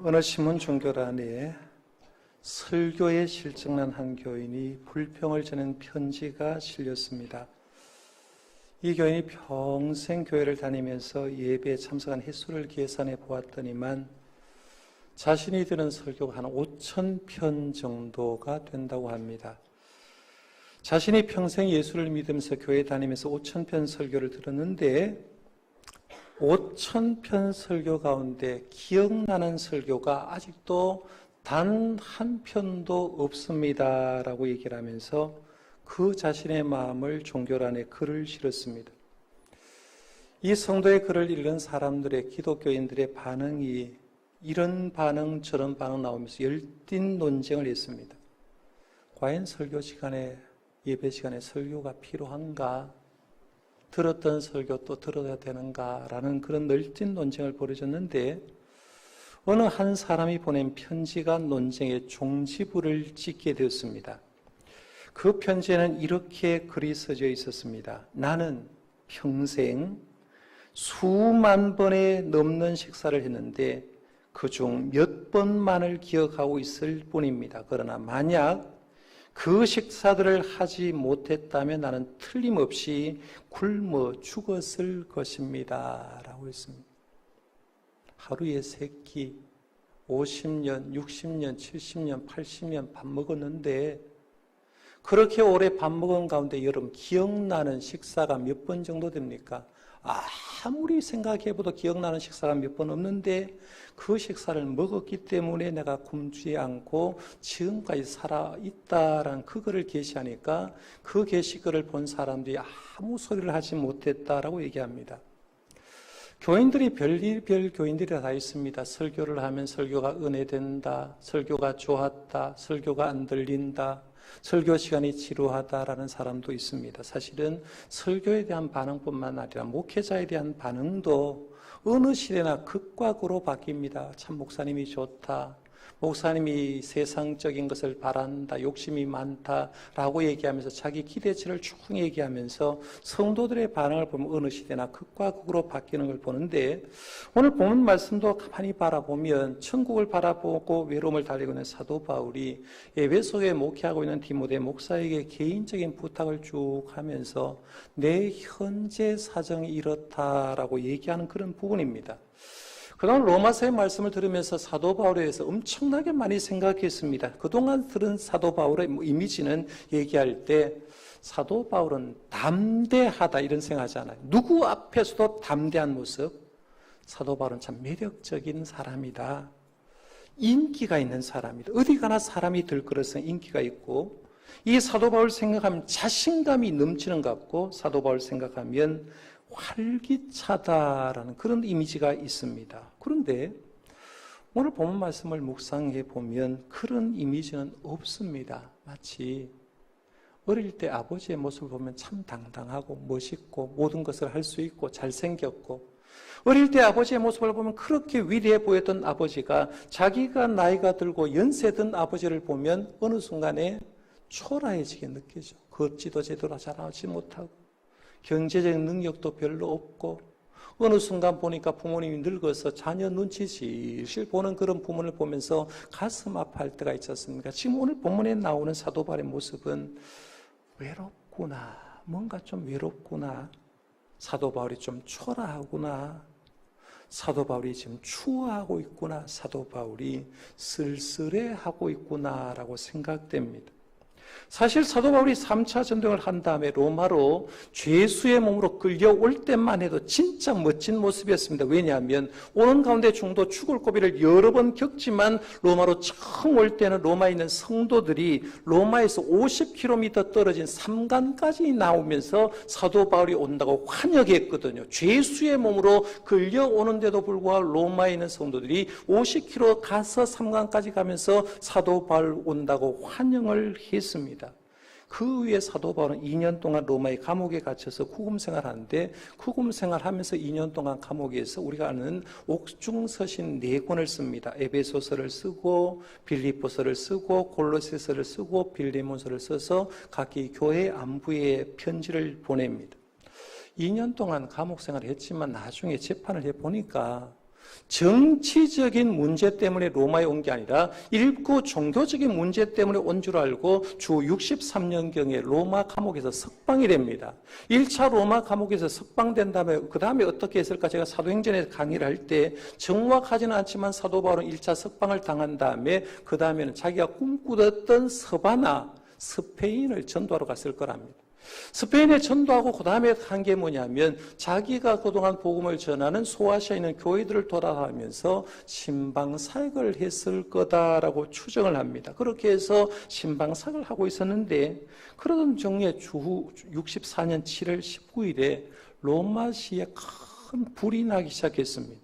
어느 신문 종교란에 설교에 실증난 한 교인이 불평을 전한 편지가 실렸습니다. 이 교인이 평생 교회를 다니면서 예배에 참석한 횟수를 계산해 보았더니만 자신이 들은 설교가 한 5,000편 정도가 된다고 합니다. 자신이 평생 예수를 믿으면서 교회 다니면서 5,000편 설교를 들었는데 5,000편 설교 가운데 기억나는 설교가 아직도 단 한 편도 없습니다 라고 얘기를 하면서 그 자신의 마음을 종교란에 글을 실었습니다. 이 성도의 글을 읽은 사람들의, 기독교인들의 반응이 이런 반응 저런 반응 나오면서 열띤 논쟁을 했습니다. 과연 설교 시간에, 예배 시간에 설교가 필요한가? 들었던 설교 또 들어야 되는가라는 그런 널찍은 논쟁을 벌어졌는데 어느 한 사람이 보낸 편지가 논쟁의 종지부를 찍게 되었습니다. 그 편지에는 이렇게 글이 써져 있었습니다. 나는 평생 수만 번에 넘는 식사를 했는데 그중 몇 번만을 기억하고 있을 뿐입니다. 그러나 만약 그 식사들을 하지 못했다면 나는 틀림없이 굶어 죽었을 것입니다 라고 했습니다. 하루에 3끼 50년, 60년, 70년, 80년 밥 먹었는데 그렇게 오래 밥 먹은 가운데 여러분 기억나는 식사가 몇 번 정도 됩니까? 아무리 생각해봐도 기억나는 식사가 몇 번 없는데 그 식사를 먹었기 때문에 내가 굶지 않고 지금까지 살아있다라는 그거를 계시하니까 그 계시글을 본 사람들이 아무 소리를 하지 못했다라고 얘기합니다. 교인들이 별일별 교인들이 다 있습니다. 설교를 하면 설교가 은혜된다, 설교가 좋았다, 설교가 안 들린다, 설교 시간이 지루하다라는 사람도 있습니다. 사실은 설교에 대한 반응뿐만 아니라 목회자에 대한 반응도 어느 시대나 극과 극으로 바뀝니다. 참 목사님이 좋다, 목사님이 세상적인 것을 바란다, 욕심이 많다라고 얘기하면서 자기 기대치를 쭉 얘기하면서 성도들의 반응을 보면 어느 시대나 극과 극으로 바뀌는 걸 보는데 오늘 본문 말씀도 가만히 바라보면 천국을 바라보고 외로움을 달리고 있는 사도 바울이 에베소에 목회하고 있는 디모데 목사에게 개인적인 부탁을 쭉 하면서 내 현재 사정이 이렇다라고 얘기하는 그런 부분입니다. 그동안 로마서의 말씀을 들으면서 사도 바울에 대해서 엄청나게 많이 생각했습니다. 그동안 들은 사도 바울의 이미지는 얘기할 때 사도 바울은 담대하다 이런 생각하지 않아요. 누구 앞에서도 담대한 모습. 사도 바울은 참 매력적인 사람이다. 인기가 있는 사람이다. 어디 가나 사람이 들끓어서 인기가 있고 이 사도 바울 생각하면 자신감이 넘치는 것 같고 사도 바울 생각하면 활기차다라는 그런 이미지가 있습니다. 그런데 오늘 본문 말씀을 묵상해 보면 그런 이미지는 없습니다. 마치 어릴 때 아버지의 모습을 보면 참 당당하고 멋있고 모든 것을 할 수 있고 잘생겼고 어릴 때 아버지의 모습을 보면 그렇게 위대해 보였던 아버지가 자기가 나이가 들고 연세든 아버지를 보면 어느 순간에 초라해지게 느껴져. 걷지도 제대로 잘하지 못하고 경제적인 능력도 별로 없고 어느 순간 보니까 부모님이 늙어서 자녀 눈치 실실 보는 그런 부모를 보면서 가슴 아파할 때가 있지 않습니까? 지금 오늘 본문에 나오는 사도 바울의 모습은 외롭구나, 뭔가 좀 외롭구나, 사도 바울이 좀 초라하구나, 사도 바울이 지금 추워하고 있구나, 사도 바울이 쓸쓸해하고 있구나라고 생각됩니다. 사실 사도 바울이 3차 전도를 한 다음에 로마로 죄수의 몸으로 끌려올 때만 해도 진짜 멋진 모습이었습니다. 왜냐하면 오는 가운데 중도 죽을 고비를 여러 번 겪지만 로마로 처음 올 때는 로마에 있는 성도들이 로마에서 50km 떨어진 삼간까지 나오면서 사도 바울이 온다고 환영했거든요. 죄수의 몸으로 끌려오는데도 불구하고 로마에 있는 성도들이 50km 가서 삼간까지 가면서 사도 바울 온다고 환영을 했습니다. 그 위에 사도 바울은 2년 동안 로마의 감옥에 갇혀서 구금 생활하는데 구금 생활하면서 2년 동안 감옥에서 우리가 아는 옥중서신 4권을 씁니다. 에베소서를 쓰고 빌립보서를 쓰고 골로새서를 쓰고 빌레몬서를 써서 각기 교회 안부에 편지를 보냅니다. 2년 동안 감옥 생활을 했지만 나중에 재판을 해보니까 정치적인 문제 때문에 로마에 온 게 아니라 일부 종교적인 문제 때문에 온 줄 알고 주 63년경에 로마 감옥에서 석방이 됩니다. 1차 로마 감옥에서 석방된 다음에 그 다음에 어떻게 했을까? 제가 사도행전에 강의를 할 때 정확하지는 않지만 사도 바울은 1차 석방을 당한 다음에 그 다음에는 자기가 꿈꾸었던 서바나, 스페인을 전도하러 갔을 거랍니다. 스페인에 전도하고 그 다음에 한 게 뭐냐면 자기가 그동안 복음을 전하는 소아시아에 있는 교회들을 돌아다니면서 신방사역을 했을 거다라고 추정을 합니다. 그렇게 해서 신방사역을 하고 있었는데 그러던 중에 주 64년 7월 19일에 로마시에 큰 불이 나기 시작했습니다.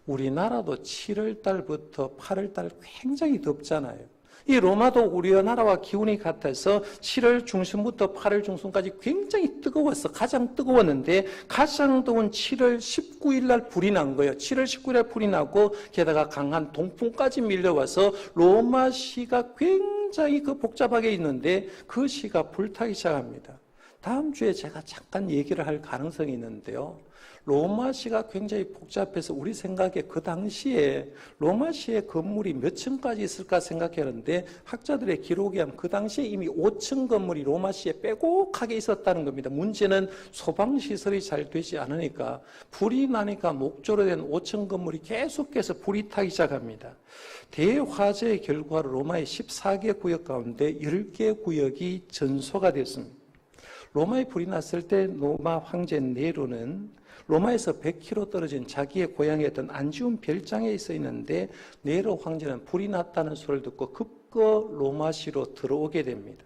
우리나라도 7월 달부터 8월 달 굉장히 덥잖아요. 이 로마도 우리나라와 기온이 같아서 7월 중순부터 8월 중순까지 굉장히 뜨거웠어. 가장 뜨거웠는데 가장 더운 7월 19일 날 불이 난 거예요. 7월 19일 날 불이 나고 게다가 강한 동풍까지 밀려와서 로마 시가 굉장히 복잡하게 있는데 그 시가 불타기 시작합니다. 다음 주에 제가 잠깐 얘기를 할 가능성이 있는데요. 로마시가 굉장히 복잡해서 우리 생각에 그 당시에 로마시의 건물이 몇 층까지 있을까 생각하는데 학자들의 기록에 하면 그 당시에 이미 5층 건물이 로마시에 빼곡하게 있었다는 겁니다. 문제는 소방시설이 잘 되지 않으니까 불이 나니까 목조로 된 5층 건물이 계속해서 불이 타기 시작합니다. 대화재의 결과로 로마의 14개 구역 가운데 10개 구역이 전소가 됐습니다. 로마에 불이 났을 때 로마 황제 네로는 로마에서 100km 떨어진 자기의 고향이었던 안지움 별장에 있어 있는데 네로 황제는 불이 났다는 소리를 듣고 급거 로마시로 들어오게 됩니다.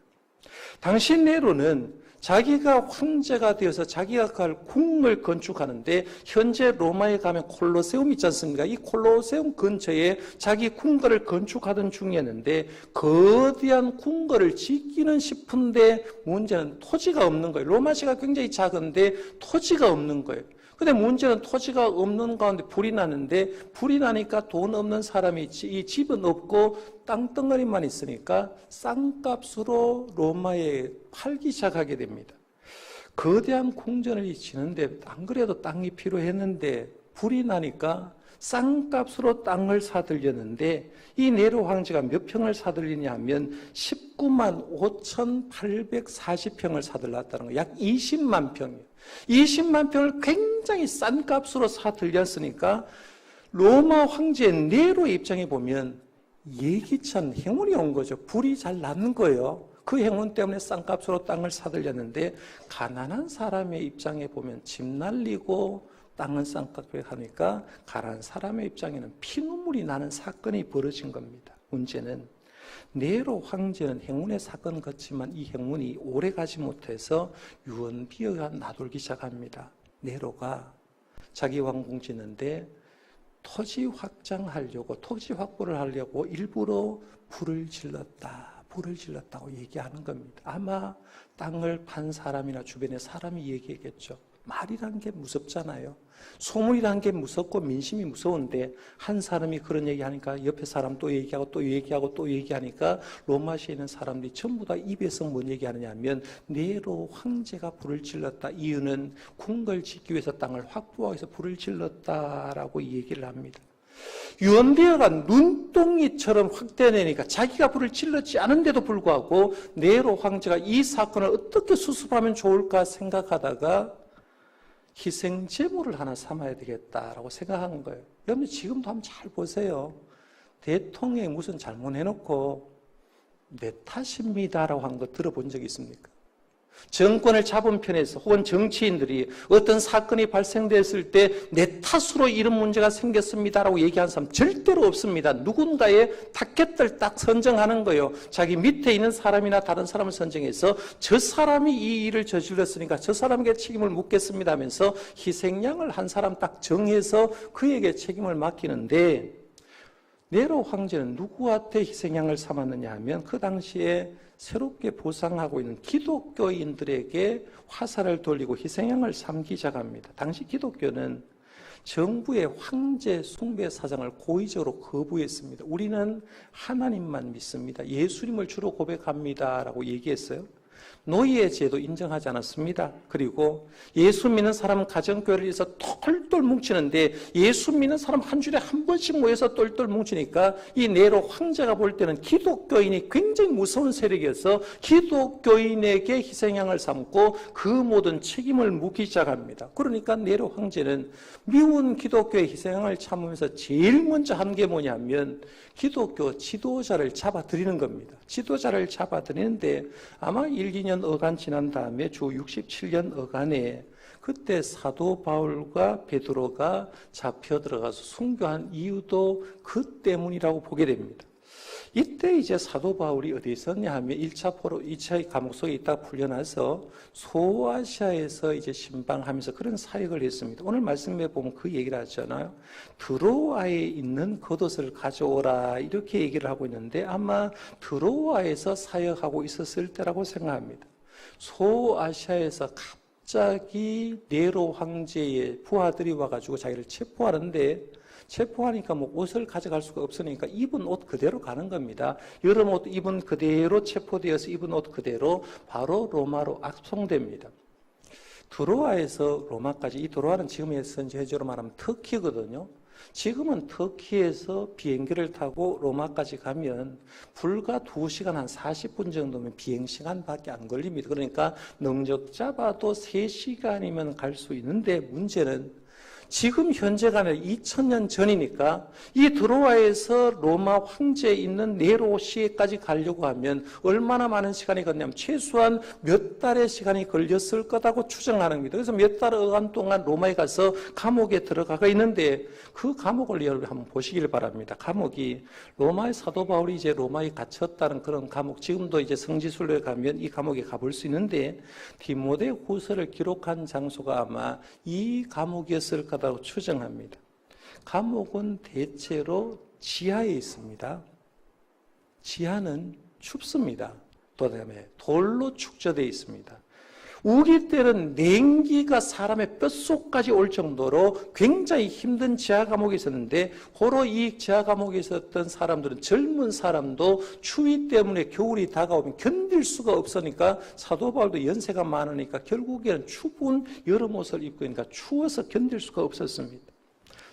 당시 네로는 자기가 황제가 되어서 자기가 갈 궁을 건축하는데 현재 로마에 가면 콜로세움 있지 않습니까? 이 콜로세움 근처에 자기 궁궐을 건축하던 중이었는데 거대한 궁궐을 짓기는 싶은데 문제는 토지가 없는 거예요. 로마시가 굉장히 작은데 토지가 없는 거예요. 근데 문제는 토지가 없는 가운데 불이 나는데 불이 나니까 돈 없는 사람이 이 집은 없고 땅덩어리만 있으니까 싼값으로 로마에 팔기 시작하게 됩니다. 거대한 궁전을 지는데 안 그래도 땅이 필요했는데 불이 나니까 싼값으로 땅을 사들였는데 이 네로 황제가 몇 평을 사들리냐 하면 19만 5,840평을 사들였다는 거예요. 약 20만 평이에요. 20만 평을 굉장히 싼 값으로 사들였으니까 로마 황제 네로의 입장에 보면 예기치 않은 행운이 온 거죠. 불이 잘 났는 거예요. 그 행운 때문에 싼 값으로 땅을 사들였는데 가난한 사람의 입장에 보면 집 날리고 땅은 싼 값에 하니까 가난한 사람의 입장에는 피눈물이 나는 사건이 벌어진 겁니다. 문제는 네로 황제는 행운의 사건을 거치지만 이 행운이 오래가지 못해서 유언비어가 나돌기 시작합니다. 네로가 자기 왕궁 짓는데 토지 확장하려고 토지 확보를 하려고 일부러 불을 질렀다고 얘기하는 겁니다. 아마 땅을 판 사람이나 주변의 사람이 얘기했겠죠. 말이란 게 무섭잖아요. 소문이란 게 무섭고 민심이 무서운데 한 사람이 그런 얘기하니까 옆에 사람 또 얘기하고 또 얘기하고 또 얘기하니까 로마시에 있는 사람들이 전부 다 입에서 뭔 얘기하느냐 하면 네로 황제가 불을 질렀다. 이유는 궁궐 짓기 위해서 땅을 확보하기 위해서 불을 질렀다라고 얘기를 합니다. 유언비어가 눈동이처럼 확대되니까 자기가 불을 질렀지 않은데도 불구하고 네로 황제가 이 사건을 어떻게 수습하면 좋을까 생각하다가 희생 제물을 하나 삼아야 되겠다라고 생각한 거예요. 여러분 지금도 한번 잘 보세요. 대통령이 무슨 잘못해놓고 내 탓입니다라고 한 거 들어본 적 있습니까? 정권을 잡은 편에서 혹은 정치인들이 어떤 사건이 발생됐을 때 내 탓으로 이런 문제가 생겼습니다라고 얘기하는 사람 절대로 없습니다. 누군가의 타겟을 딱 선정하는 거예요. 자기 밑에 있는 사람이나 다른 사람을 선정해서 저 사람이 이 일을 저질렀으니까 저 사람에게 책임을 묻겠습니다 하면서 희생양을 한 사람 딱 정해서 그에게 책임을 맡기는데 네로 황제는 누구한테 희생양을 삼았느냐 하면 그 당시에 새롭게 보상하고 있는 기독교인들에게 화살을 돌리고 희생양을 삼기 시작합니다. 당시 기독교는 정부의 황제 숭배 사상을 고의적으로 거부했습니다. 우리는 하나님만 믿습니다. 예수님을 주로 고백합니다라고 얘기했어요. 노예 제도 인정하지 않았습니다. 그리고 예수 믿는 사람 가정교회를 위해서 똘똘 뭉치는데 예수 믿는 사람 한 주일에 한 번씩 모여서 똘똘 뭉치니까 이 네로 황제가 볼 때는 기독교인이 굉장히 무서운 세력이어서 기독교인에게 희생양을 삼고 그 모든 책임을 묻기 시작합니다. 그러니까 네로 황제는 미운 기독교의 희생양을 참으면서 제일 먼저 한 게 뭐냐면 기독교 지도자를 잡아들이는 겁니다. 지도자를 잡아들이는데 아마 1, 2년 어간 지난 다음에 주 67년 어간에 그때 사도 바울과 베드로가 잡혀 들어가서 순교한 이유도 그 때문이라고 보게 됩니다. 이때 이제 사도 바울이 어디 있었냐 하면 2차 감옥 속에 있다가 풀려나서 소아시아에서 이제 신방하면서 그런 사역을 했습니다. 오늘 말씀에 보면 그 얘기를 하잖아요. 드로아에 있는 겉옷을 가져오라 이렇게 얘기를 하고 있는데 아마 드로아에서 사역하고 있었을 때라고 생각합니다. 소아시아에서 갑자기 네로 황제의 부하들이 와가지고 자기를 체포하니까 뭐 옷을 가져갈 수가 없으니까 입은 옷 그대로 가는 겁니다. 여름 옷 입은 그대로 체포되어서 입은 옷 그대로 바로 로마로 압송됩니다. 드로아에서 로마까지, 이 드로아는 지금 현재로 말하면 터키거든요. 지금은 터키에서 비행기를 타고 로마까지 가면 불과 2시간 한 40분 정도면 비행시간밖에 안 걸립니다. 그러니까 능적 잡아도 3시간이면 갈 수 있는데 문제는 지금 현재가 아니라 2000년 전이니까 이 드로아에서 로마 황제에 있는 네로시에까지 가려고 하면 얼마나 많은 시간이 걸렸냐면 최소한 몇 달의 시간이 걸렸을 거라고 추정하는 겁니다. 그래서 몇 달간 동안 로마에 가서 감옥에 들어가 있는데 그 감옥을 여러분 한번 보시길 바랍니다. 감옥이 로마의 사도 바울이 이제 로마에 갇혔다는 그런 감옥, 지금도 이제 성지순례에 가면 이 감옥에 가볼 수 있는데 디모데후서를 기록한 장소가 아마 이 감옥이었을 거라고 추정합니다. 감옥은 대체로 지하에 있습니다. 지하는 춥습니다. 또 그다음에 돌로 축조되어 있습니다. 우기 때는 냉기가 사람의 뼛속까지 올 정도로 굉장히 힘든 지하 감옥에 있었는데 고로 이 지하 감옥에 있었던 사람들은 젊은 사람도 추위 때문에 겨울이 다가오면 견딜 수가 없으니까 사도 바울도 연세가 많으니까 결국에는 추운 여름 옷을 입고 있으니까 추워서 견딜 수가 없었습니다.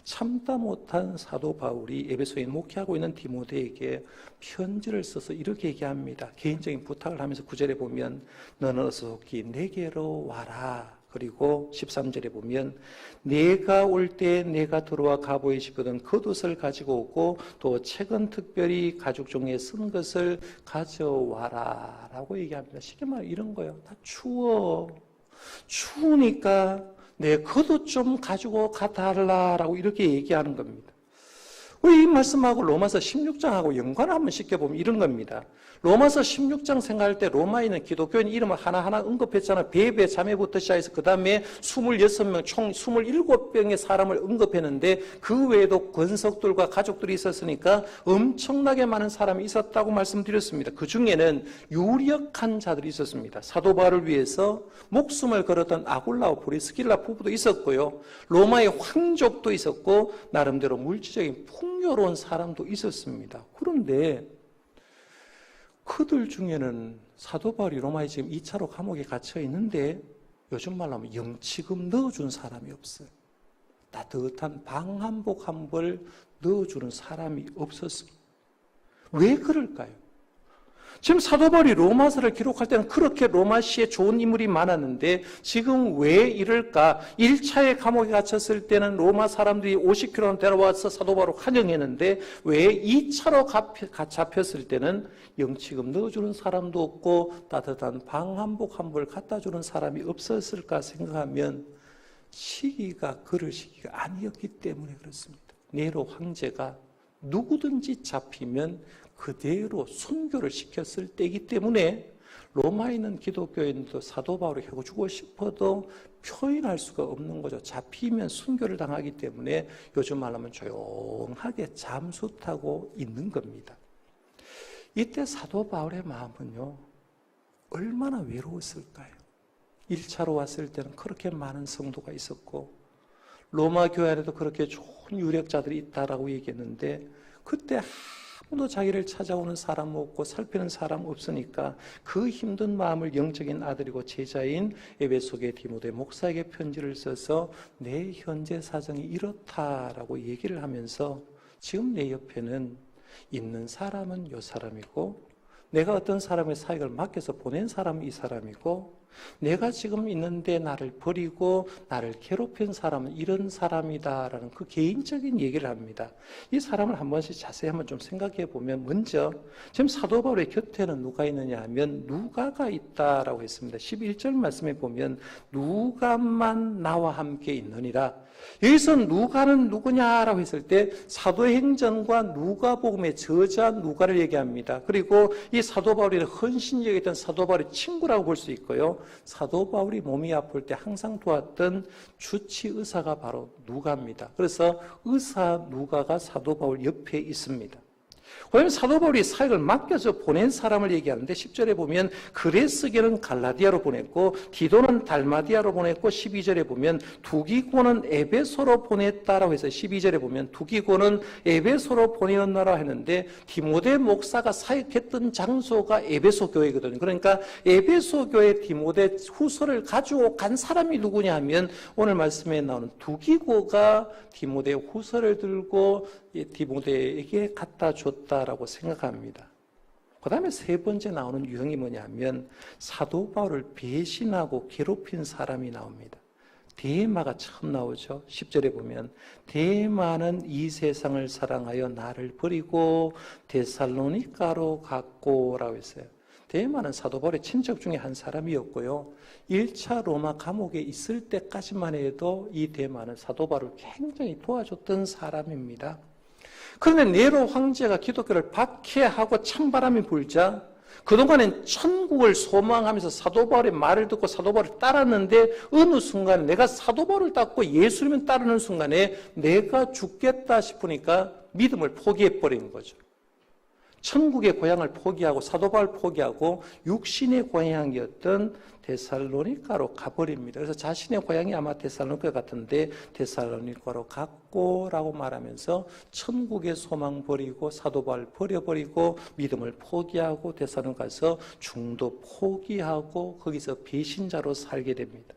참다 못한 사도 바울이 에베소에 목회하고 있는 디모데에게 편지를 써서 이렇게 얘기합니다. 개인적인 부탁을 하면서 9절에 보면 너는 어서 속히 내게로 와라. 그리고 13절에 보면 내가 올 때 내가 들어와 가보에 집어든 겉옷을 가지고 오고 또 책은 특별히 가죽 종이에 쓴 것을 가져와라 라고 얘기합니다. 쉽게 말해 이런 거예요. 다 추우니까 내 겉옷 좀 가지고 가달라라고 이렇게 얘기하는 겁니다. 이 말씀하고 로마서 16장하고 연관을 한번 시켜보면 이런 겁니다. 로마서 16장 생각할 때 로마에 있는 기독교인 이름을 하나하나 언급했잖아요. 베베 자매부터 시작해서 그 다음에 26명, 총 27명의 사람을 언급했는데 그 외에도 권석들과 가족들이 있었으니까 엄청나게 많은 사람이 있었다고 말씀드렸습니다. 그 중에는 유력한 자들이 있었습니다. 사도 바울을 위해서 목숨을 걸었던 아굴라와 브리스길라 부부도 있었고요. 로마의 황족도 있었고 나름대로 물질적인 풍요로운 사람도 있었습니다. 그런데 그들 중에는 사도 바울이 로마에 지금 2차로 감옥에 갇혀 있는데 요즘 말로 하면 영치금 넣어준 사람이 없어요. 따뜻한 방 한복 한 벌 넣어주는 사람이 없었습니다. 왜 그럴까요? 지금 사도 바울이 로마서를 기록할 때는 그렇게 로마시에 좋은 인물이 많았는데 지금 왜 이럴까? 1차에 감옥에 갇혔을 때는 로마 사람들이 50km 데려와서 사도 바울을 환영했는데 왜 2차로 잡혔을 때는 영치금 넣어주는 사람도 없고 따뜻한 방 한복 한 벌 갖다 주는 사람이 없었을까 생각하면 시기가 그럴 시기가 아니었기 때문에 그렇습니다. 네로 황제가 누구든지 잡히면 그대로 순교를 시켰을 때이기 때문에 로마에 있는 기독교인도 사도 바울을 해주고 싶어도 표현할 수가 없는 거죠. 잡히면 순교를 당하기 때문에 요즘 말하면 조용하게 잠수 타고 있는 겁니다. 이때 사도 바울의 마음은요 얼마나 외로웠을까요? 1차로 왔을 때는 그렇게 많은 성도가 있었고 로마 교회 안에도 그렇게 좋은 유력자들이 있다라고 얘기했는데 그때 또 자기를 찾아오는 사람 없고 살피는 사람 없으니까 그 힘든 마음을 영적인 아들이고 제자인 에베소교회 디모데 목사에게 편지를 써서 내 현재 사정이 이렇다라고 얘기를 하면서 지금 내 옆에는 있는 사람은 이 사람이고 내가 어떤 사람의 사역을 맡겨서 보낸 사람은 이 사람이고 내가 지금 있는데 나를 버리고 나를 괴롭힌 사람은 이런 사람이다라는 그 개인적인 얘기를 합니다. 이 사람을 한 번씩 자세히 한번 좀 생각해 보면 먼저 지금 사도 바울의 곁에는 누가 있느냐 하면 누가가 있다라고 했습니다. 11절 말씀에 보면 누가만 나와 함께 있느니라. 여기서 누가는 누구냐라고 했을 때 사도행전과 누가복음의 저자 누가를 얘기합니다. 그리고 이 사도 바울이 헌신적이었던 사도 바울의 친구라고 볼 수 있고요. 사도 바울이 몸이 아플 때 항상 도왔던 주치 의사가 바로 누가입니다. 그래서 의사 누가가 사도 바울 옆에 있습니다. 왜냐하면 사도 바울이 사역을 맡겨서 보낸 사람을 얘기하는데 10절에 보면 그레스게는 갈라디아로 보냈고 디도는 달마디아로 보냈고 12절에 보면 두기고는 에베소로 보냈다라고 해서 12절에 보면 두기고는 에베소로 보내었나라 했는데 디모데 목사가 사역했던 장소가 에베소 교회거든요. 그러니까 에베소 교회 디모데 후서를 가지고 간 사람이 누구냐 하면 오늘 말씀에 나오는 두기고가 디모데 후서를 들고 디모데에게 갖다 줬다라고 생각합니다. 그 다음에 세 번째 나오는 유형이 뭐냐면 사도 바울을 배신하고 괴롭힌 사람이 나옵니다. 데마가 처음 나오죠. 10절에 보면 데마는 이 세상을 사랑하여 나를 버리고 데살로니가로 갔고라고 했어요. 데마는 사도 바울의 친척 중에 한 사람이었고요. 1차 로마 감옥에 있을 때까지만 해도 이 데마는 사도 바울을 굉장히 도와줬던 사람입니다. 그런데 네로 황제가 기독교를 박해하고 찬바람이 불자 그동안엔 천국을 소망하면서 사도 바울의 말을 듣고 사도 바울을 따랐는데 어느 순간 내가 사도 바울을 따고 예수님을 따르는 순간에 내가 죽겠다 싶으니까 믿음을 포기해버린 거죠. 천국의 고향을 포기하고 사도 바울 포기하고 육신의 고향이었던 데살로니가로 가버립니다. 그래서 자신의 고향이 아마 데살로니가 같은데 데살로니가로 갔고라고 말하면서 천국의 소망 버리고 사도 바울 버려버리고 믿음을 포기하고 데살로니가 가서 중도 포기하고 거기서 배신자로 살게 됩니다.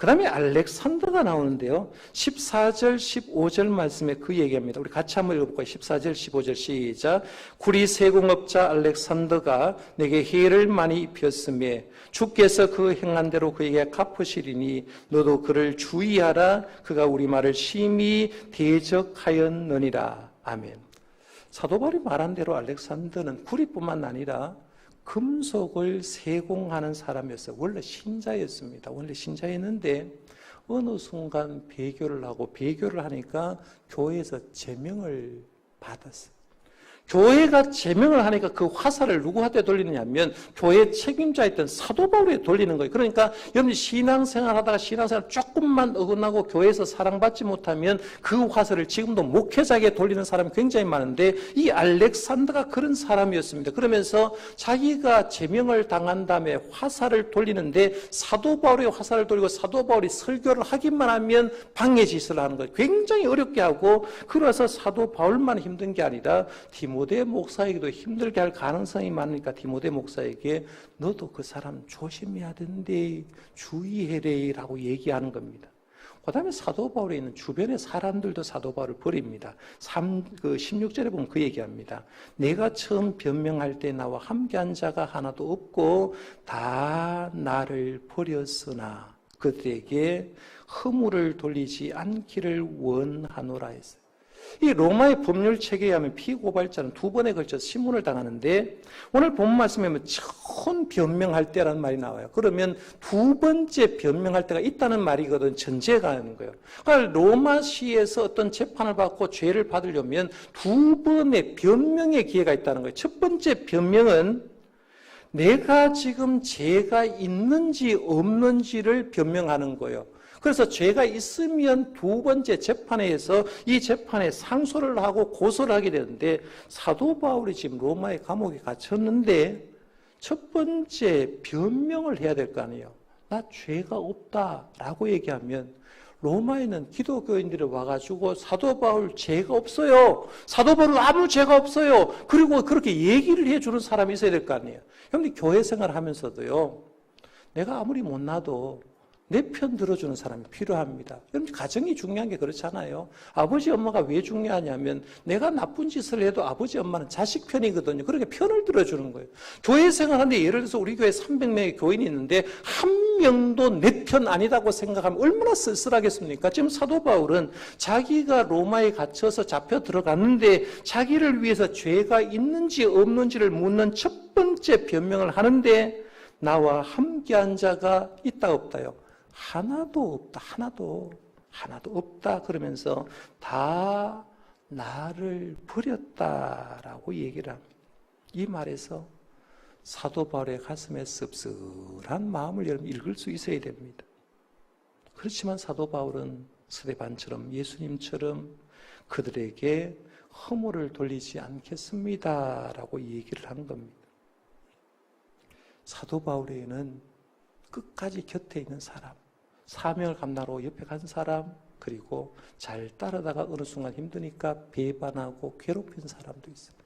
그 다음에 알렉산더가 나오는데요. 14절, 15절 말씀에 그 얘기합니다. 우리 같이 한번 읽어볼까요? 14절, 15절 시작. 구리 세공업자 알렉산더가 내게 해를 많이 입혔으며 주께서 그 행한 대로 그에게 갚으시리니 너도 그를 주의하라. 그가 우리 말을 심히 대적하였느니라. 아멘. 사도 바울이 말한 대로 알렉산더는 구리뿐만 아니라 금속을 세공하는 사람이었어요. 원래 신자였습니다. 원래 신자였는데 어느 순간 배교를 하니까 교회에서 제명을 받았어요. 교회가 제명을 하니까 그 화살을 누구한테 돌리느냐 하면 교회 책임자였던 사도 바울에 돌리는 거예요. 그러니까 여러분 신앙생활 하다가 신앙생활 조금만 어긋나고 교회에서 사랑받지 못하면 그 화살을 지금도 목회자에게 돌리는 사람이 굉장히 많은데 이 알렉산더가 그런 사람이었습니다. 그러면서 자기가 제명을 당한 다음에 화살을 돌리는데 사도 바울의 화살을 돌리고 사도 바울이 설교를 하기만 하면 방해짓을 하는 거예요. 굉장히 어렵게 하고 그래서 사도 바울만 힘든 게 아니라 디모데 목사에게도 힘들게 할 가능성이 많으니까 디모데 목사에게 너도 그 사람 조심해야 된대, 주의해래라고 얘기하는 겁니다. 그 다음에 사도 바울에 있는 주변의 사람들도 사도 바울을 버립니다. 16절에 보면 그 얘기합니다. 내가 처음 변명할 때 나와 함께한 자가 하나도 없고 다 나를 버렸으나 그들에게 허물을 돌리지 않기를 원하노라 했어요. 이 로마의 법률 체계에 의하면 피고발자는 두 번에 걸쳐서 신문을 당하는데 오늘 본 말씀에 보면 처음 변명할 때라는 말이 나와요. 그러면 두 번째 변명할 때가 있다는 말이거든. 전제가 하는 거예요. 그러니까 로마시에서 어떤 재판을 받고 죄를 받으려면 두 번의 변명의 기회가 있다는 거예요. 첫 번째 변명은 내가 지금 죄가 있는지 없는지를 변명하는 거예요. 그래서 죄가 있으면 두 번째 재판에서 이 재판에 상소를 하고 고소를 하게 되는데 사도 바울이 지금 로마의 감옥에 갇혔는데 첫 번째 변명을 해야 될 거 아니에요. 나 죄가 없다라고 얘기하면 로마에는 기독교인들이 와가지고 사도 바울 죄가 없어요. 사도 바울은 아무 죄가 없어요. 그리고 그렇게 얘기를 해주는 사람이 있어야 될 거 아니에요. 그런데 교회 생활을 하면서도요, 내가 아무리 못나도 내 편 들어주는 사람이 필요합니다. 여러분, 가정이 중요한 게 그렇잖아요. 아버지, 엄마가 왜 중요하냐면 내가 나쁜 짓을 해도 아버지, 엄마는 자식 편이거든요. 그렇게 편을 들어주는 거예요. 교회 생활하는데 예를 들어서 우리 교회 300명의 교인이 있는데 한 명도 내 편 아니다고 생각하면 얼마나 쓸쓸하겠습니까? 지금 사도 바울은 자기가 로마에 갇혀서 잡혀 들어갔는데 자기를 위해서 죄가 있는지 없는지를 묻는 첫 번째 변명을 하는데 나와 함께한 자가 있다 없다요? 하나도 없다. 하나도 없다. 그러면서 다 나를 버렸다라고 얘기를 합니다. 이 말에서 사도 바울의 가슴에 씁쓸한 마음을 여러분 읽을 수 있어야 됩니다. 그렇지만 사도 바울은 스데반처럼 예수님처럼 그들에게 허물을 돌리지 않겠습니다라고 얘기를 한 겁니다. 사도 바울에게는 끝까지 곁에 있는 사람, 사명을 감당하러 옆에 간 사람, 그리고 잘 따르다가 어느 순간 힘드니까 배반하고 괴롭힌 사람도 있어요.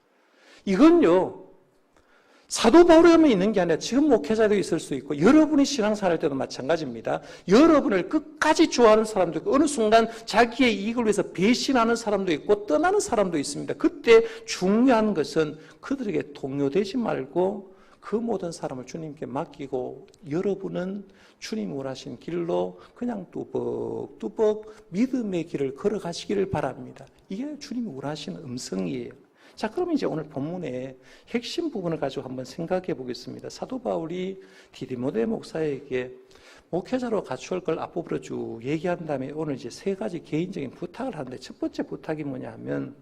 이건요, 사도 바울에게만 있는 게 아니라 지금 목회자도 있을 수 있고 여러분이 신앙생활 할 때도 마찬가지입니다. 여러분을 끝까지 좋아하는 사람도 있고 어느 순간 자기의 이익을 위해서 배신하는 사람도 있고 떠나는 사람도 있습니다. 그때 중요한 것은 그들에게 동요되지 말고 그 모든 사람을 주님께 맡기고 여러분은 주님 원하신 길로 그냥 뚜벅뚜벅 믿음의 길을 걸어가시기를 바랍니다. 이게 주님이 원하시는 음성이에요. 자, 그럼 이제 오늘 본문의 핵심 부분을 가지고 한번 생각해 보겠습니다. 사도 바울이 디모데 목사에게 목회자로 갖추을 걸 앞부분으로 쭉 얘기한 다음에 오늘 이제 세 가지 개인적인 부탁을 하는데 첫 번째 부탁이 뭐냐 하면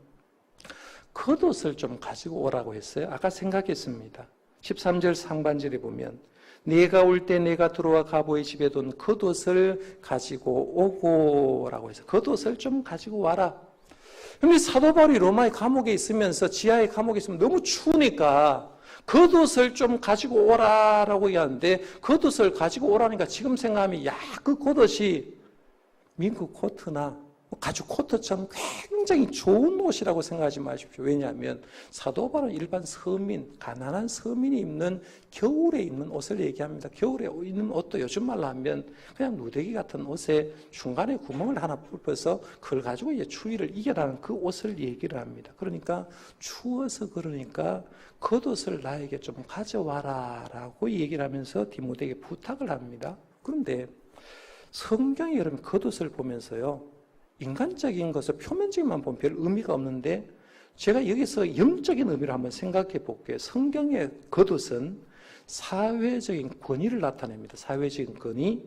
겉옷을 좀 가지고 오라고 했어요. 아까 생각했습니다. 13절 상반절에 보면 내가 올 때 내가 들어와 가보의 집에 둔 겉옷을 가지고 오고라고 해서 겉옷을 좀 가지고 와라. 근데 사도 바울이 로마의 감옥에 있으면서 지하의 감옥에 있으면 너무 추우니까 겉옷을 좀 가지고 오라라고 얘기하는데 겉옷을 가지고 오라니까 지금 생각하면 그 겉옷이 민크 코트나 가죽 코트처럼 굉장히 좋은 옷이라고 생각하지 마십시오. 왜냐하면 사도 바울은 일반 서민, 가난한 서민이 입는 겨울에 입는 옷을 얘기합니다. 겨울에 입는 옷도 요즘 말로 하면 그냥 누더기 같은 옷에 중간에 구멍을 하나 뚫어서 그걸 가지고 이제 추위를 이겨라는 그 옷을 얘기를 합니다. 그러니까 추워서 그러니까 겉옷을 나에게 좀 가져와라라고 얘기를 하면서 디모데에게 부탁을 합니다. 그런데 성경에 여러분 겉옷을 보면서요. 인간적인 것을 표면적인만 보면 별 의미가 없는데 제가 여기서 영적인 의미를 한번 생각해 볼게요. 성경의 겉옷은 사회적인 권위를 나타냅니다. 사회적인 권위,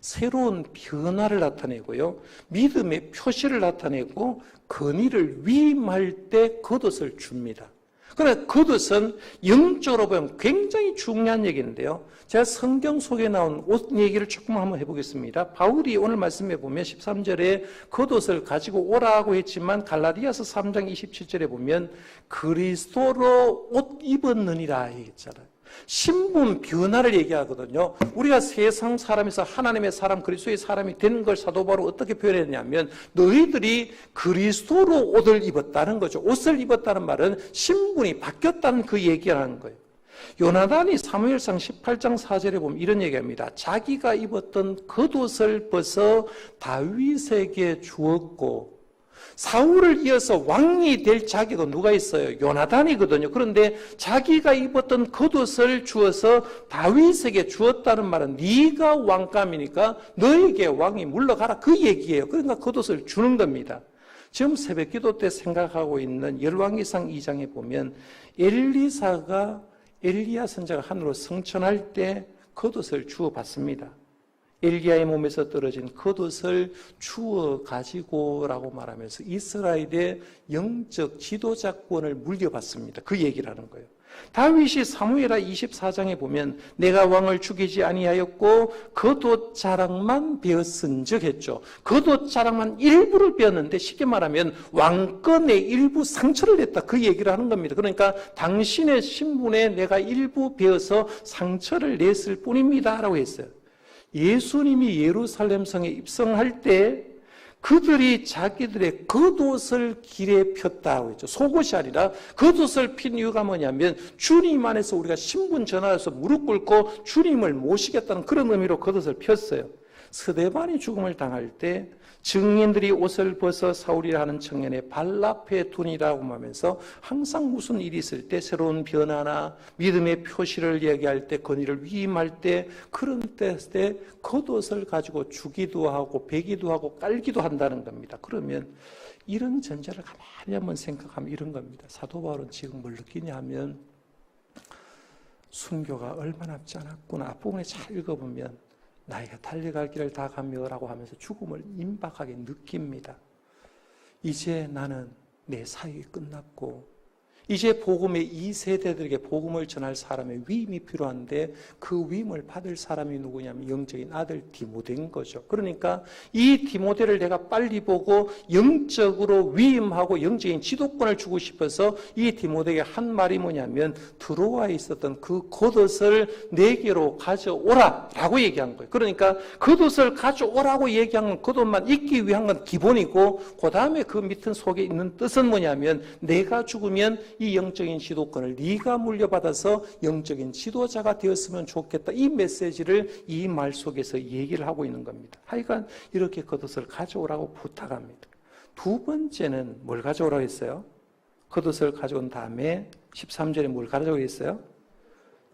새로운 변화를 나타내고요. 믿음의 표시를 나타내고 권위를 위임할 때 겉옷을 줍니다. 그러나 겉옷은 영적으로 보면 굉장히 중요한 얘기인데요. 제가 성경 속에 나온 옷 얘기를 조금 한번 해보겠습니다. 바울이 오늘 말씀해 보면 13절에 겉옷을 가지고 오라고 했지만 갈라디아서 3장 27절에 보면 그리스도로 옷 입었느니라 했잖아요. 신분 변화를 얘기하거든요. 우리가 세상 사람에서 하나님의 사람, 그리스도의 사람이 되는 걸 사도 바울은 어떻게 표현했냐면 너희들이 그리스도로 옷을 입었다는 거죠. 옷을 입었다는 말은 신분이 바뀌었다는 그 얘기를 하는 거예요. 요나단이 사무엘상 18장 4절에 보면 이런 얘기합니다. 자기가 입었던 겉옷을 벗어 다윗에게 주었고 사울을 이어서 왕이 될 자격은 누가 있어요? 요나단이거든요. 그런데 자기가 입었던 겉옷을 주어서 다윗에게 주었다는 말은 네가 왕감이니까 너에게 왕이 물러가라 그 얘기예요. 그러니까 겉옷을 주는 겁니다. 지금 새벽기도 때 생각하고 있는 열왕기상 2장에 보면 엘리사가 엘리야 선지자가 하늘로 승천할 때 겉옷을 주어 받습니다. 엘리야의 몸에서 떨어진 겉옷을 주어 가지고라고 말하면서 이스라엘의 영적 지도자권을 물려받습니다. 그 얘기를 하는 거예요. 다윗이 사무엘하 24장에 보면 내가 왕을 죽이지 아니하였고 겉옷 자랑만 베었은즉 했죠. 겉옷 자랑만 일부를 베었는데 쉽게 말하면 왕권의 일부 상처를 냈다 그 얘기를 하는 겁니다. 그러니까 당신의 신분에 내가 일부 베어서 상처를 냈을 뿐입니다 라고 했어요. 예수님이 예루살렘 성에 입성할 때 그들이 자기들의 겉옷을 길에 폈다고 했죠. 속옷이 아니라 겉옷을 핀 이유가 뭐냐면 주님 안에서 우리가 신분 전하여서 무릎 꿇고 주님을 모시겠다는 그런 의미로 겉옷을 폈어요. 스데반이 죽음을 당할 때 증인들이 옷을 벗어 사울이라 하는 청년의 발 앞에 두니라고 하면서 항상 무슨 일이 있을 때 새로운 변화나 믿음의 표시를 얘기할 때 건의를 위임할 때 그런 때 겉옷을 가지고 주기도 하고 베기도 하고 깔기도 한다는 겁니다. 그러면 이런 전제를 가만히 한번 생각하면 이런 겁니다. 사도 바울은 지금 뭘 느끼냐 하면 순교가 얼마 남지 않았구나. 앞부분에 잘 읽어보면 나이가 달려갈 길을 다 가며라고 하면서 죽음을 임박하게 느낍니다. 이제 나는 내 사역이 끝났고 이제 복음의 이 세대들에게 복음을 전할 사람의 위임이 필요한데 그 위임을 받을 사람이 누구냐면 영적인 아들 디모데인 거죠. 그러니까 이 디모데를 내가 빨리 보고 영적으로 위임하고 영적인 지도권을 주고 싶어서 이 디모데에게 한 말이 뭐냐면 드로아에 있었던 그 겉옷을 내게로 가져오라 라고 얘기한 거예요. 그러니까 겉옷을 가져오라고 얘기한 건 겉옷만 입기 위한 건 기본이고 그 다음에 그 밑은 속에 있는 뜻은 뭐냐면 내가 죽으면 이 영적인 지도권을 네가 물려받아서 영적인 지도자가 되었으면 좋겠다. 이 메시지를 이 말 속에서 얘기를 하고 있는 겁니다. 하여간 이렇게 겉옷을 가져오라고 부탁합니다. 두 번째는 뭘 가져오라고 했어요? 겉옷을 가져온 다음에 13절에 뭘 가져오라고 했어요?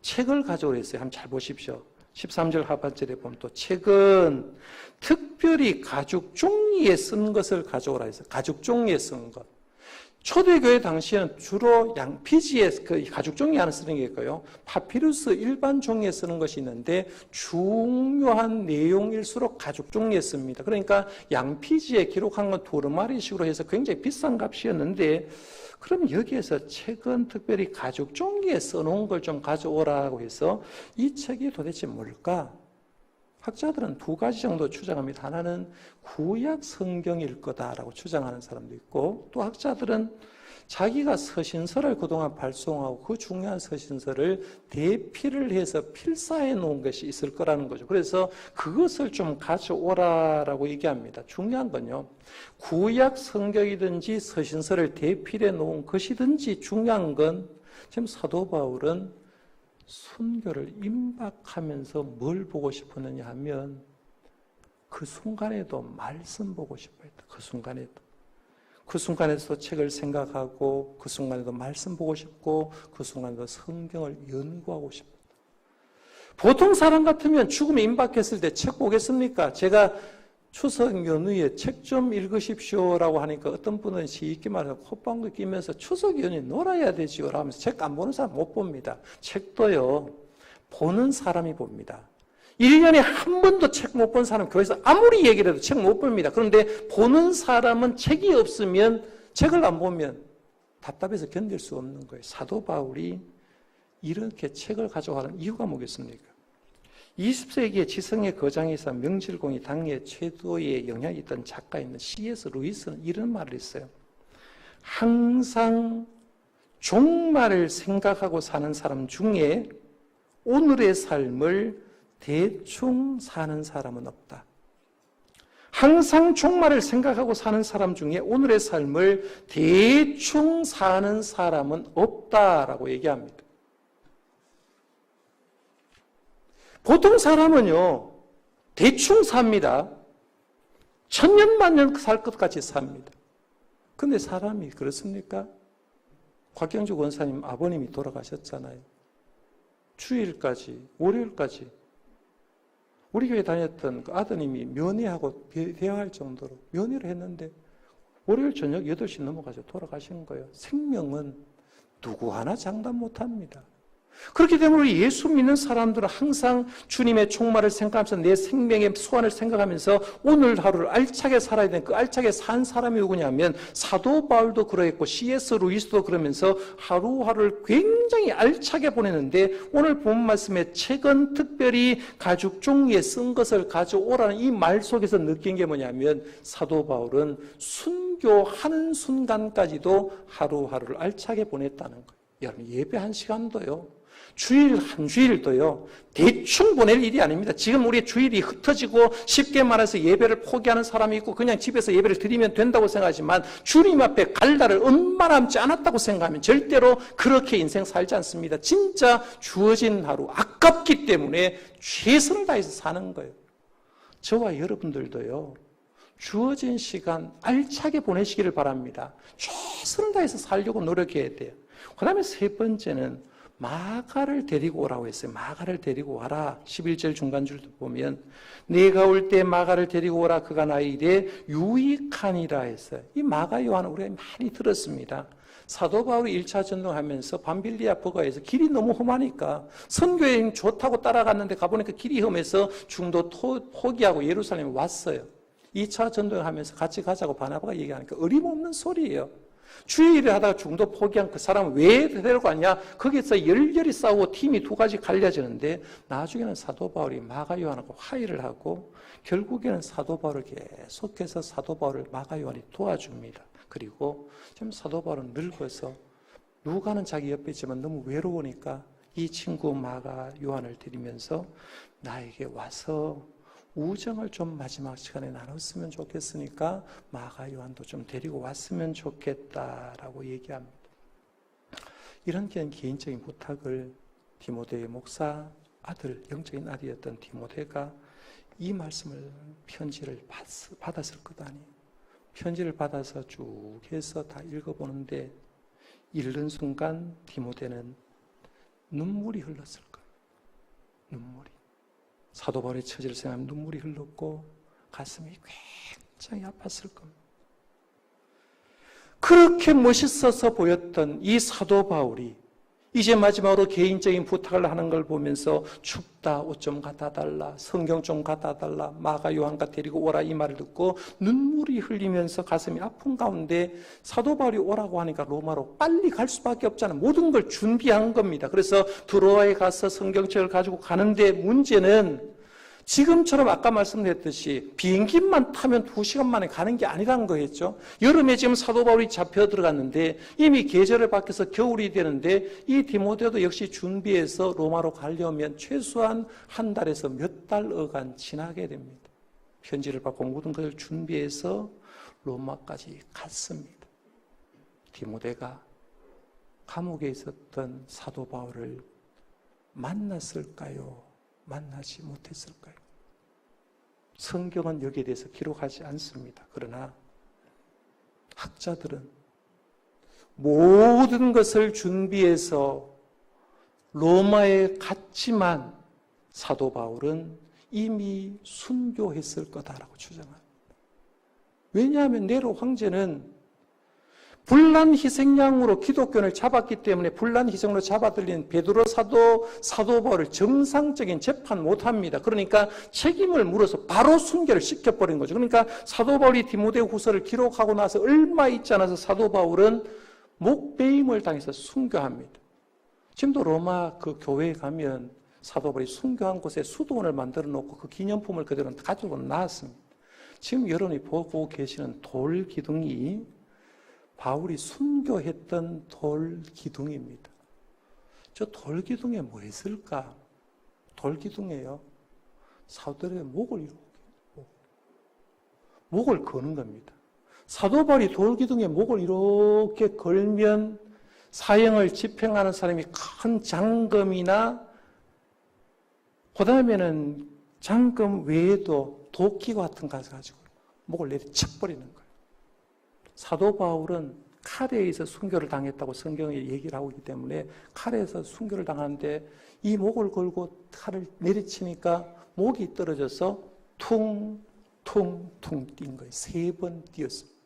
책을 가져오라고 했어요. 한번 잘 보십시오. 13절 하반절에 보면 또 책은 특별히 가죽 종이에 쓴 것을 가져오라 했어요. 가죽 종이에 쓴 것. 초대교회 당시에는 주로 양피지에 그 가죽 종이 하나 쓰는 게 있고요. 파피루스 일반 종이에 쓰는 것이 있는데 중요한 내용일수록 가죽 종이에 씁니다. 그러니까 양피지에 기록한 건 두루마리식으로 해서 굉장히 비싼 값이었는데 그럼 여기에서 책은 특별히 가죽 종이에 써놓은 걸 좀 가져오라고 해서 이 책이 도대체 뭘까? 학자들은 두 가지 정도 추정합니다. 하나는 구약 성경일 거다라고 추정하는 사람도 있고 또 학자들은 자기가 서신서를 그동안 발송하고 그 중요한 서신서를 대피를 해서 필사해 놓은 것이 있을 거라는 거죠. 그래서 그것을 좀 가져오라라고 얘기합니다. 중요한 건요. 구약 성경이든지 서신서를 대필해 놓은 것이든지 중요한 건 지금 사도 바울은 순교를 임박하면서 뭘 보고 싶었느냐 하면 그 순간에도 말씀 보고 싶어 했다. 그 순간에도 책을 생각하고 그 순간에도 말씀 보고 싶고 그 순간에도 성경을 연구하고 싶었다. 보통 사람 같으면 죽음에 임박했을 때 책 보겠습니까? 제가 추석 연휴에 책 좀 읽으십시오라고 하니까 어떤 분은 시있게 말해서 콧방귀 끼면서 추석 연휴에 놀아야 되지요 라면서 책 안 보는 사람 못 봅니다. 책도요 보는 사람이 봅니다. 1년에 한 번도 책 못 본 사람 교회에서 아무리 얘기를 해도 책 못 봅니다. 그런데 보는 사람은 책이 없으면 책을 안 보면 답답해서 견딜 수 없는 거예요. 사도 바울이 이렇게 책을 가져가는 이유가 뭐겠습니까? 20세기의 지성의 거장에서 명실공히 당의 최고의 영향이 있던 작가인 C.S. 루이스는 이런 말을 했어요. 항상 종말을 생각하고 사는 사람 중에 오늘의 삶을 대충 사는 사람은 없다. 항상 종말을 생각하고 사는 사람 중에 오늘의 삶을 대충 사는 사람은 없다라고 얘기합니다. 보통 사람은요, 대충 삽니다. 천년 만년 살 것 같이 삽니다. 근데 사람이 그렇습니까? 곽경주 권사님 아버님이 돌아가셨잖아요. 주일까지, 월요일까지 우리 교회 다녔던 그 아드님이 면회하고 대화할 정도로 면회를 했는데 월요일 저녁 8시 넘어가서 돌아가신 거예요. 생명은 누구 하나 장담 못합니다. 그렇기 때문에 우리 예수 믿는 사람들은 항상 주님의 종말을 생각하면서 내 생명의 소원을 생각하면서 오늘 하루를 알차게 살아야 되는 그 알차게 산 사람이 누구냐면 사도 바울도 그러했고 C.S. 루이스도 그러면서 하루하루를 굉장히 알차게 보내는데 오늘 본 말씀에 책은 특별히 가죽 종이에 쓴 것을 가져오라는 이 말 속에서 느낀 게 뭐냐면 사도 바울은 순교하는 순간까지도 하루하루를 알차게 보냈다는 거예요. 여러분 예배 한 시간도요. 주일 한 주일도요, 대충 보낼 일이 아닙니다. 지금 우리 주일이 흩어지고 쉽게 말해서 예배를 포기하는 사람이 있고 그냥 집에서 예배를 드리면 된다고 생각하지만 주님 앞에 갈 날을 얼마나 남지 않았다고 생각하면 절대로 그렇게 인생 살지 않습니다. 진짜 주어진 하루, 아깝기 때문에 최선을 다해서 사는 거예요. 저와 여러분들도요, 주어진 시간 알차게 보내시기를 바랍니다. 최선을 다해서 살려고 노력해야 돼요. 그 다음에 세 번째는 마가를 데리고 오라고 했어요. 마가를 데리고 와라. 11절 중간줄도 보면 내가 올 때 마가를 데리고 오라. 그가 나의 일에 유익하니라 했어요. 이 마가 요한은 우리가 많이 들었습니다. 사도 바울이 1차 전도하면서 밤빌리아 버가에서 길이 너무 험하니까 선교여행 좋다고 따라갔는데 가보니까 길이 험해서 중도 포기하고 예루살렘에 왔어요. 2차 전도하면서 같이 가자고 바나바가 얘기하니까 어림없는 소리예요. 주일을 하다가 중도 포기한 그 사람은 왜 데려가냐? 거기서 열렬히 싸우고 팀이 두 가지 갈려지는데 나중에는 사도 바울이 마가 요한하고 화해를 하고 결국에는 사도 바울을 계속해서 사도 바울을 마가 요한이 도와줍니다. 그리고 지금 사도 바울은 늙어서 누가는 자기 옆에 있지만 너무 외로우니까 이 친구 마가 요한을 데리면서 나에게 와서 우정을 좀 마지막 시간에 나눴으면 좋겠으니까 마가 요한도 좀 데리고 왔으면 좋겠다라고 얘기합니다. 이런 개인적인 부탁을 디모데의 목사 아들, 영적인 아들이었던 디모데가 이 말씀을 편지를 받았을 것 아니에요. 편지를 받아서 쭉 해서 다 읽어보는데 읽는 순간 디모데는 눈물이 흘렀을 거예요. 눈물이. 사도 바울의 처지를 생각하면 눈물이 흘렀고 가슴이 굉장히 아팠을 겁니다. 그렇게 멋있어서 보였던 이 사도 바울이 이제 마지막으로 개인적인 부탁을 하는 걸 보면서 춥다, 옷 좀 갖다 달라, 성경 좀 갖다 달라, 마가 요한과 데리고 오라 이 말을 듣고 눈물이 흘리면서 가슴이 아픈 가운데 사도 바울이 오라고 하니까 로마로 빨리 갈 수밖에 없잖아요. 모든 걸 준비한 겁니다. 그래서 드로아에 가서 성경책을 가지고 가는데 문제는 지금처럼 아까 말씀드렸듯이 비행기만 타면 2시간 만에 가는 게 아니라는 거겠죠. 여름에 지금 사도 바울이 잡혀 들어갔는데 이미 계절을 바뀌어서 겨울이 되는데 이 디모데도 역시 준비해서 로마로 가려면 최소한 한 달에서 몇 달여간 지나게 됩니다. 편지를 받고 모든 것을 준비해서 로마까지 갔습니다. 디모데가 감옥에 있었던 사도 바울을 만났을까요? 만나지 못했을까요? 성경은 여기에 대해서 기록하지 않습니다. 그러나 학자들은 모든 것을 준비해서 로마에 갔지만 사도 바울은 이미 순교했을 거다라고 주장합니다. 왜냐하면 네로 황제는 불란 희생양으로 기독교를 잡았기 때문에 불란 희생으로 잡아들인 베드로 사도 바울을 정상적인 재판 못합니다. 그러니까 책임을 물어서 바로 순교를 시켜버린 거죠. 그러니까 사도 바울이 디모데 후서를 기록하고 나서 얼마 있지 않아서 사도 바울은 목배임을 당해서 순교합니다. 지금도 로마 그 교회에 가면 사도 바울이 순교한 곳에 수도원을 만들어 놓고 그 기념품을 그대로 가지고 나왔습니다. 지금 여러분이 보고 계시는 돌 기둥이 바울이 순교했던 돌 기둥입니다. 저 돌 기둥에 뭐 했을까? 돌 기둥에요. 사도들의 목을 거는 겁니다. 사도 바울이 돌 기둥에 목을 이렇게 걸면 사형을 집행하는 사람이 큰 장검이나 그 다음에는 장검 외에도 도끼 같은 거 가지고 목을 내리쳐버리는 거예요. 사도 바울은 칼에 의해서 순교를 당했다고 성경에 얘기를 하고 있기 때문에 칼에서 순교를 당하는데 이 목을 걸고 칼을 내리치니까 목이 떨어져서 퉁퉁퉁 뛴 거예요. 3번 뛰었습니다.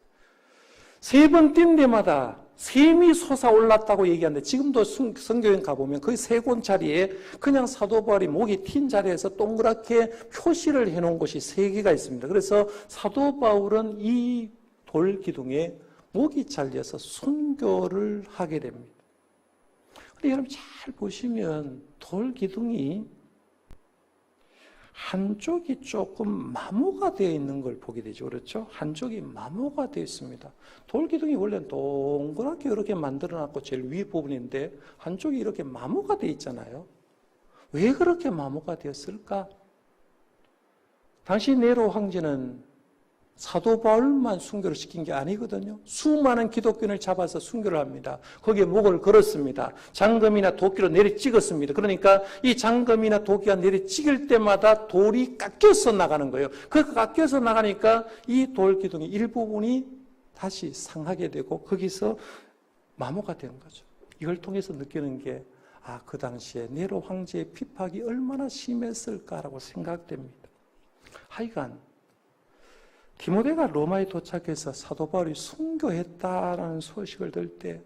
3번 뛴 데마다 샘이 솟아올랐다고 얘기하는데 지금도 성경에 가보면 그 3권짜리에 그냥 사도 바울이 목이 튄 자리에서 동그랗게 표시를 해놓은 곳이 3개가 있습니다. 그래서 사도 바울은 이 돌 기둥에 목이 잘려서 순교를 하게 됩니다. 근데 여러분 잘 보시면 돌 기둥이 한쪽이 조금 마모가 되어 있는 걸 보게 되죠. 그렇죠? 한쪽이 마모가 되어 있습니다. 돌기둥이 원래는 동그랗게 이렇게 만들어놨고 제일 위 부분인데 한쪽이 이렇게 마모가 되어 있잖아요. 왜 그렇게 마모가 되었을까? 당시 네로 황제는 사도 바울만 순교를 시킨 게 아니거든요. 수많은 기독교인을 잡아서 순교를 합니다. 거기에 목을 걸었습니다. 장검이나 도끼로 내리 찍었습니다. 그러니까 이 장검이나 도끼가 내리 찍을 때마다 돌이 깎여서 나가는 거예요. 그 깎여서 나가니까 이 돌기둥의 일부분이 다시 상하게 되고 거기서 마모가 되는 거죠. 이걸 통해서 느끼는 게 그 당시에 네로 황제의 핍박이 얼마나 심했을까라고 생각됩니다. 하여간 디모데가 로마에 도착해서 사도 바울이 순교했다라는 소식을 들을 때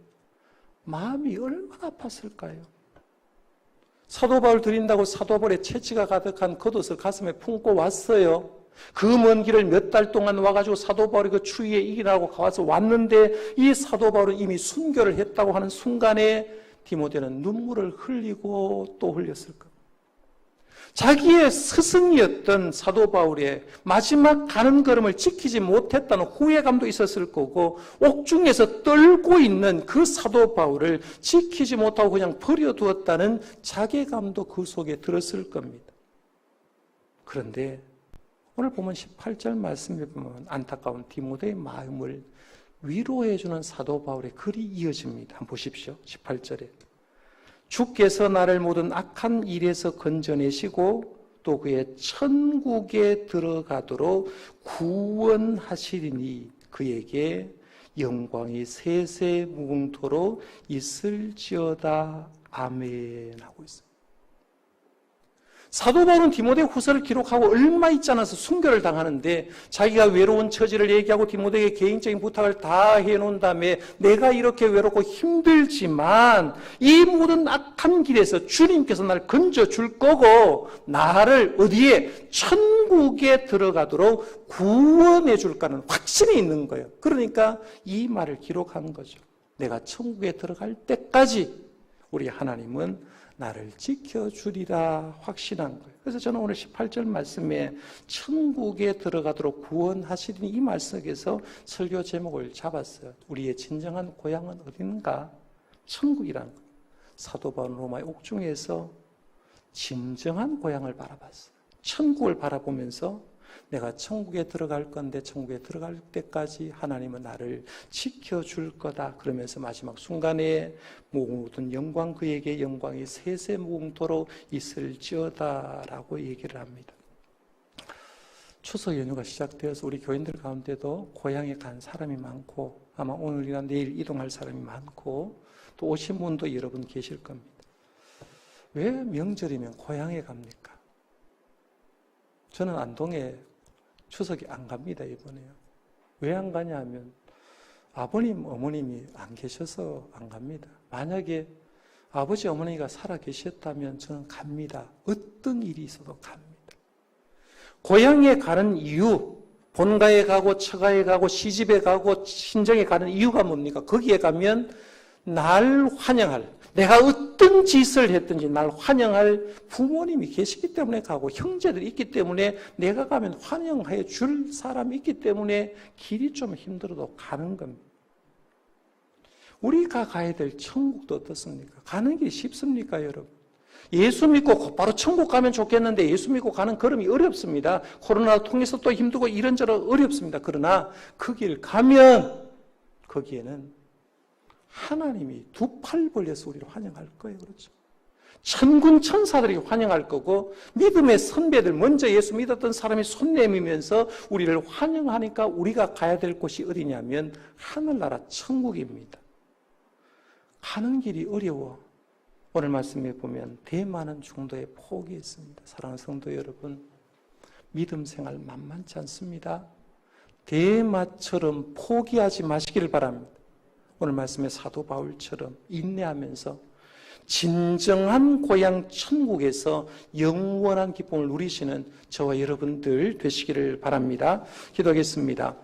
마음이 얼마나 아팠을까요? 사도 바울 드린다고 사도 바울의 채취가 가득한 겉옷을 가슴에 품고 왔어요. 그 먼 길을 몇 달 동안 와가지고 사도 바울이 그 추위에 이기라고 가서 왔는데 이 사도 바울은 이미 순교를 했다고 하는 순간에 디모데는 눈물을 흘리고 또 흘렸을 겁니다. 자기의 스승이었던 사도 바울의 마지막 가는 걸음을 지키지 못했다는 후회감도 있었을 거고 옥중에서 떨고 있는 그 사도 바울을 지키지 못하고 그냥 버려두었다는 자괴감도 그 속에 들었을 겁니다. 그런데 오늘 보면 18절 말씀에 보면 안타까운 디모데의 마음을 위로해주는 사도 바울의 글이 이어집니다. 한번 보십시오. 18절에 주께서 나를 모든 악한 일에서 건져내시고 또 그의 천국에 들어가도록 구원하시리니 그에게 영광이 세세 무궁토록 있을지어다. 아멘 하고 있습니다. 사도 바울은 디모데 후서를 기록하고 얼마 있지 않아서 순교를 당하는데 자기가 외로운 처지를 얘기하고 디모데에게 개인적인 부탁을 다 해놓은 다음에 내가 이렇게 외롭고 힘들지만 이 모든 악한 길에서 주님께서 날 건져줄 거고 나를 어디에 천국에 들어가도록 구원해 줄까는 확신이 있는 거예요. 그러니까 이 말을 기록한 거죠. 내가 천국에 들어갈 때까지 우리 하나님은 나를 지켜주리라 확신한 거예요. 그래서 저는 오늘 18절 말씀에 천국에 들어가도록 구원하시리니 이 말씀에서 설교 제목을 잡았어요. 우리의 진정한 고향은 어딘가? 천국이라는 거예요. 사도 바울 로마의 옥중에서 진정한 고향을 바라봤어요. 천국을 바라보면서 내가 천국에 들어갈 건데 천국에 들어갈 때까지 하나님은 나를 지켜줄 거다. 그러면서 마지막 순간에 모든 영광 그에게 영광이 세세 무궁토록 있을지어다라고 얘기를 합니다. 추석 연휴가 시작되어서 우리 교인들 가운데도 고향에 간 사람이 많고 아마 오늘이나 내일 이동할 사람이 많고 또 오신 분도 여러분 계실 겁니다. 왜 명절이면 고향에 갑니까? 저는 안동에 추석에 안 갑니다, 이번에요. 왜 안 가냐 하면 아버님, 어머님이 안 계셔서 안 갑니다. 만약에 아버지, 어머니가 살아 계셨다면 저는 갑니다. 어떤 일이 있어도 갑니다. 고향에 가는 이유, 본가에 가고 처가에 가고 시집에 가고 친정에 가는 이유가 뭡니까? 거기에 가면 날 환영할, 내가 어떤 짓을 했든지 날 환영할 부모님이 계시기 때문에 가고 형제들이 있기 때문에 내가 가면 환영해 줄 사람이 있기 때문에 길이 좀 힘들어도 가는 겁니다. 우리가 가야 될 천국도 어떻습니까? 가는 길이 쉽습니까, 여러분? 예수 믿고 곧바로 천국 가면 좋겠는데 예수 믿고 가는 걸음이 어렵습니다. 코로나 통해서 또 힘들고 이런저런 어렵습니다. 그러나 그 길 가면 거기에는 하나님이 두 팔 벌려서 우리를 환영할 거예요. 그렇죠? 천군 천사들이 환영할 거고 믿음의 선배들, 먼저 예수 믿었던 사람이 손 내밀면서 우리를 환영하니까 우리가 가야 될 곳이 어디냐면 하늘나라 천국입니다. 가는 길이 어려워. 오늘 말씀에 보면 대만한 중도에 포기했습니다. 사랑하는 성도 여러분, 믿음 생활 만만치 않습니다. 대마처럼 포기하지 마시기를 바랍니다. 오늘 말씀에 사도 바울처럼 인내하면서 진정한 고향 천국에서 영원한 기쁨을 누리시는 저와 여러분들 되시기를 바랍니다. 기도하겠습니다.